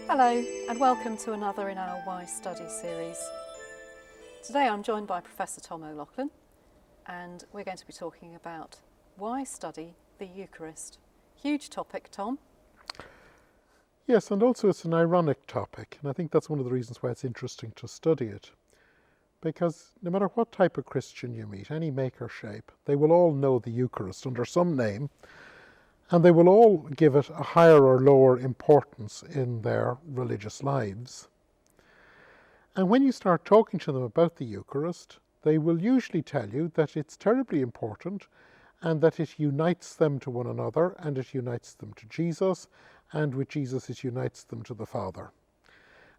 Hello and welcome to another in our Why Study series. Today I'm joined by Professor Tom O'Loughlin and we're going to be talking about why study the Eucharist. Huge topic, Tom. Yes, and also it's an ironic topic, and I think that's one of the reasons why it's interesting to study it. Because no matter what type of Christian you meet, any make or shape, they will all know the Eucharist under some name, and they will all give it a higher or lower importance in their religious lives. And when you start talking to them about the Eucharist, they will usually tell you that it's terribly important and that it unites them to one another and it unites them to Jesus, and with Jesus it unites them to the Father.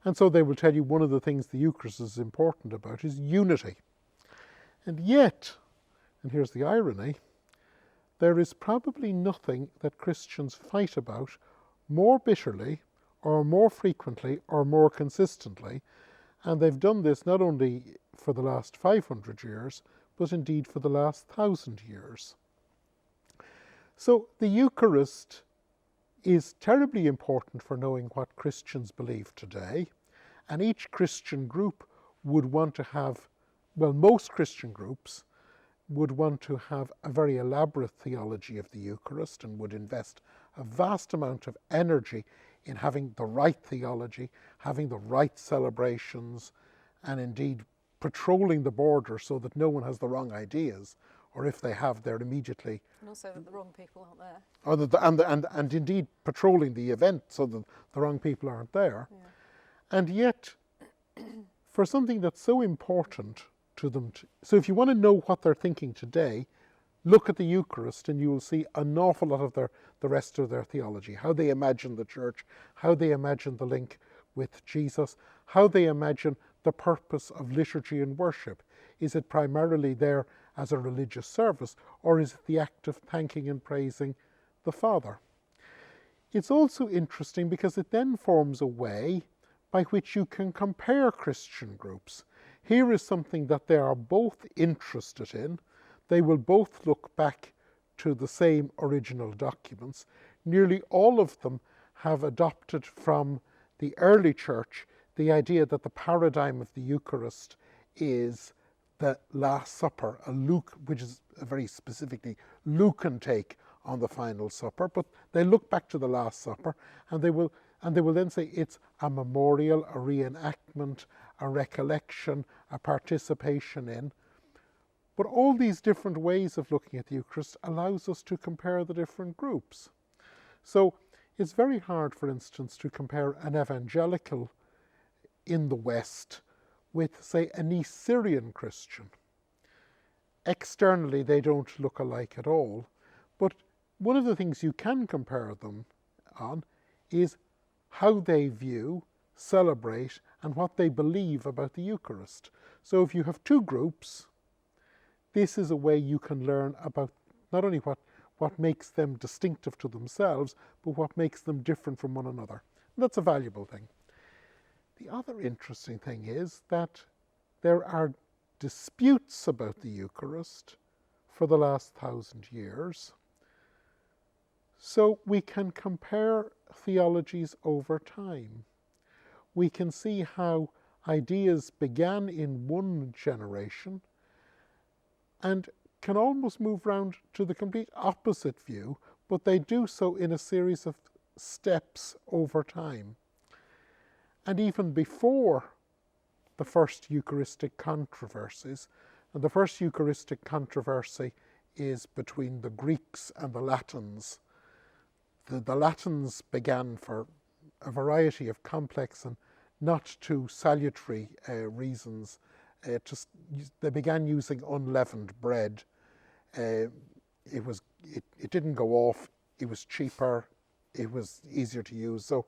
And so they will tell you one of the things the Eucharist is important about is unity. And yet, and here's the irony, there is probably nothing that Christians fight about more bitterly or more frequently or more consistently, and they've done this not only for the last 500 years, but indeed for the last 1,000 years. So the Eucharist is terribly important for knowing what Christians believe today, and each Christian group would want to have, well, most Christian groups would want to have a very elaborate theology of the Eucharist and would invest a vast amount of energy in having the right theology, having the right celebrations, and indeed patrolling the border so that no one has the wrong ideas, or if they have, they're immediately... And also that the wrong people aren't there. And indeed patrolling the event so that the wrong people aren't there. Yeah. And yet, for something that's so important to them, so if you want to know what they're thinking today, look at the Eucharist and you will see an awful lot of the rest of their theology, how they imagine the church, how they imagine the link with Jesus, how they imagine the purpose of liturgy and worship. Is it primarily there as a religious service, or is it the act of thanking and praising the Father? It's also interesting because it then forms a way by which you can compare Christian groups. Here is something that they are both interested in. They will both look back to the same original documents. Nearly all of them have adopted from the early church the idea that the paradigm of the Eucharist is the Last Supper, which is a very specifically Lucan take on the final supper, but they look back to the Last Supper and they will then say it's a memorial, a reenactment, a recollection, a participation in. But all these different ways of looking at the Eucharist allows us to compare the different groups. So it's very hard, for instance, to compare an evangelical in the West with, say, an East Syrian Christian. Externally, they don't look alike at all, but one of the things you can compare them on is how they view, celebrate, and what they believe about the Eucharist. So if you have two groups, this is a way you can learn about not only what makes them distinctive to themselves, but what makes them different from one another. And that's a valuable thing. The other interesting thing is that there are disputes about the Eucharist for the last 1,000 years. So we can compare theologies over time. We can see how ideas began in one generation and can almost move round to the complete opposite view, but they do so in a series of steps over time. And even before the first Eucharistic controversies, and the first Eucharistic controversy is between the Greeks and the Latins. The Latins began for a variety of complex and not too salutary reasons. They began using unleavened bread. It didn't go off. It was cheaper. It was easier to use. So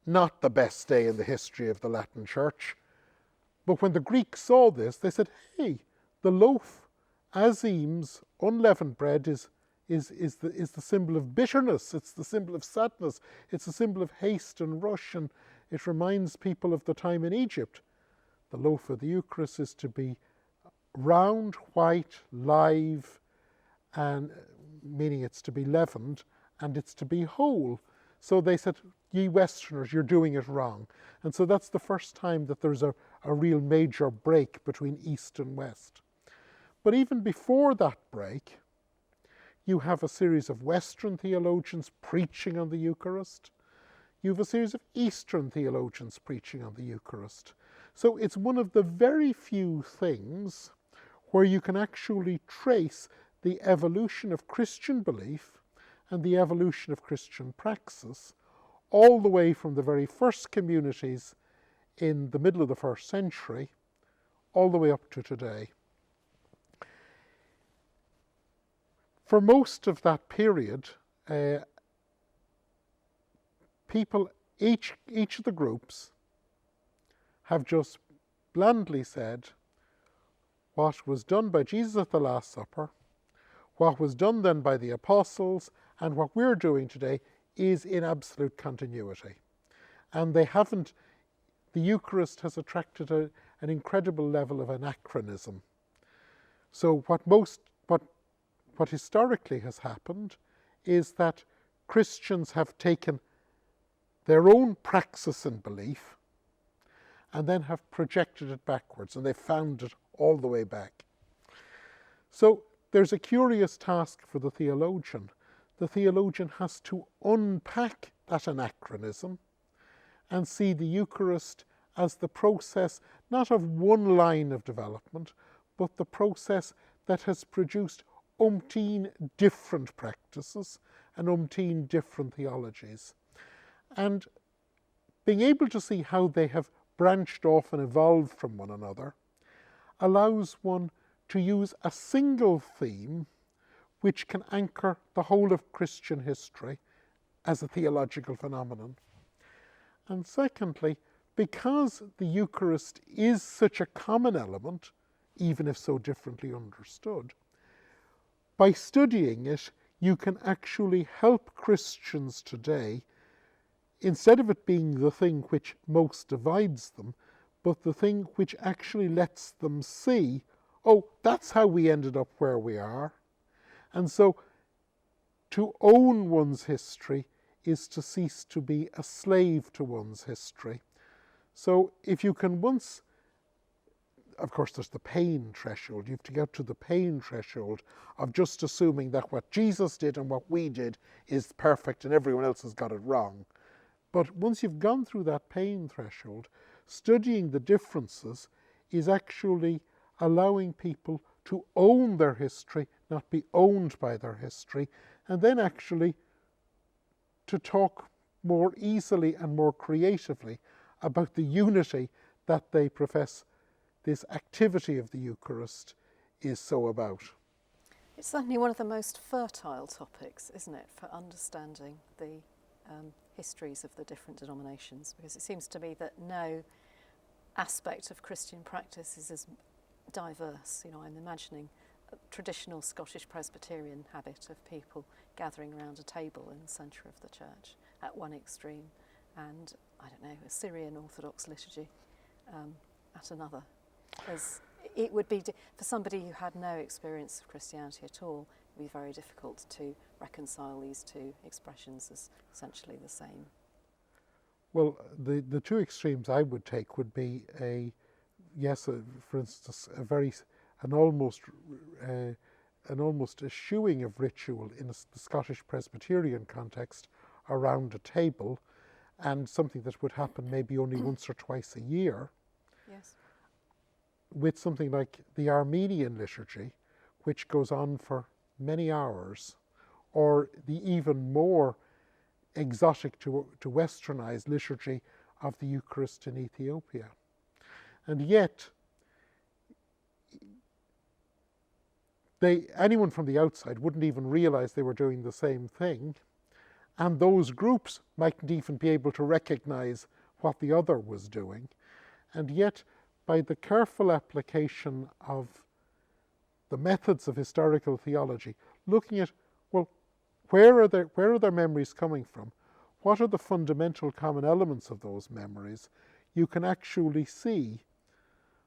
not the best day in the history of the Latin Church. But when the Greeks saw this, they said, hey, the loaf, azims, unleavened bread is is the symbol of bitterness, it's the symbol of sadness, it's the symbol of haste and rush, and it reminds people of the time in Egypt. The loaf of the Eucharist is to be round, white, live, and meaning it's to be leavened, and it's to be whole. So they said, ye Westerners, you're doing it wrong. And so that's the first time that there's a real major break between East and West. But even before that break, you have a series of Western theologians preaching on the Eucharist. You have a series of Eastern theologians preaching on the Eucharist. So it's one of the very few things where you can actually trace the evolution of Christian belief and the evolution of Christian praxis all the way from the very first communities in the middle of the first century all the way up to today. For most of that period, people, each of the groups have just blandly said what was done by Jesus at the Last Supper, what was done then by the apostles, and what we're doing today is in absolute continuity. And they haven't, the Eucharist has attracted an incredible level of anachronism. So what historically has happened is that Christians have taken their own praxis and belief and then have projected it backwards, and they've found it all the way back. So there's a curious task for the theologian. The theologian has to unpack that anachronism and see the Eucharist as the process not of one line of development, but the process that has produced umpteen different practices and umpteen different theologies. And being able to see how they have branched off and evolved from one another allows one to use a single theme which can anchor the whole of Christian history as a theological phenomenon. And secondly, because the Eucharist is such a common element, even if so differently understood, by studying it, you can actually help Christians today, instead of it being the thing which most divides them, but the thing which actually lets them see, oh, that's how we ended up where we are. And so to own one's history is to cease to be a slave to one's history. So if you can once, of course there's the pain threshold, you have to get to the pain threshold of just assuming that what Jesus did and what we did is perfect and everyone else has got it wrong. But once you've gone through that pain threshold, studying the differences is actually allowing people to own their history, not be owned by their history, and then actually to talk more easily and more creatively about the unity that they profess this activity of the Eucharist is so about. It's certainly one of the most fertile topics, isn't it, for understanding the histories of the different denominations, because it seems to me that no aspect of Christian practice is as diverse. You know, I'm imagining a traditional Scottish Presbyterian habit of people gathering around a table in the centre of the church at one extreme, and, I don't know, a Syrian Orthodox liturgy at another. As it would be, for somebody who had no experience of Christianity at all, it would be very difficult to reconcile these two expressions as essentially the same. Well, the two extremes I would take would be for instance, an almost eschewing of ritual in the Scottish Presbyterian context around a table, and something that would happen maybe only once or twice a year. Yes. With something like the Armenian liturgy, which goes on for many hours, or the even more exotic to westernized liturgy of the Eucharist in Ethiopia. And yet, anyone from the outside wouldn't even realize they were doing the same thing, and those groups mightn't even be able to recognize what the other was doing. And yet, by the careful application of the methods of historical theology, looking at, well, where are their memories coming from? What are the fundamental common elements of those memories? You can actually see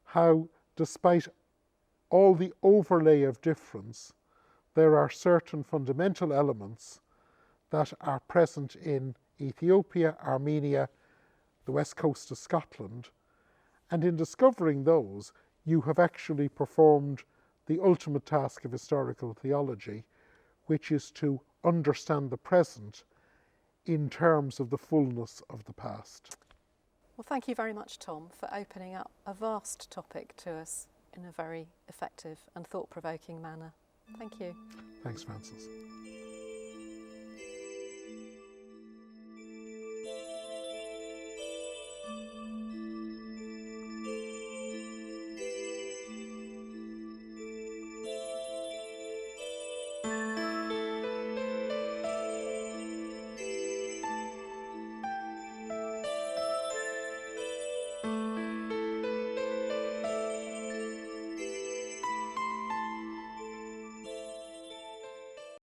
how, despite all the overlay of difference, there are certain fundamental elements that are present in Ethiopia, Armenia, the west coast of Scotland, and in discovering those, you have actually performed the ultimate task of historical theology, which is to understand the present in terms of the fullness of the past. Well, thank you very much, Tom, for opening up a vast topic to us in a very effective and thought-provoking manner. Thank you. Thanks, Francis.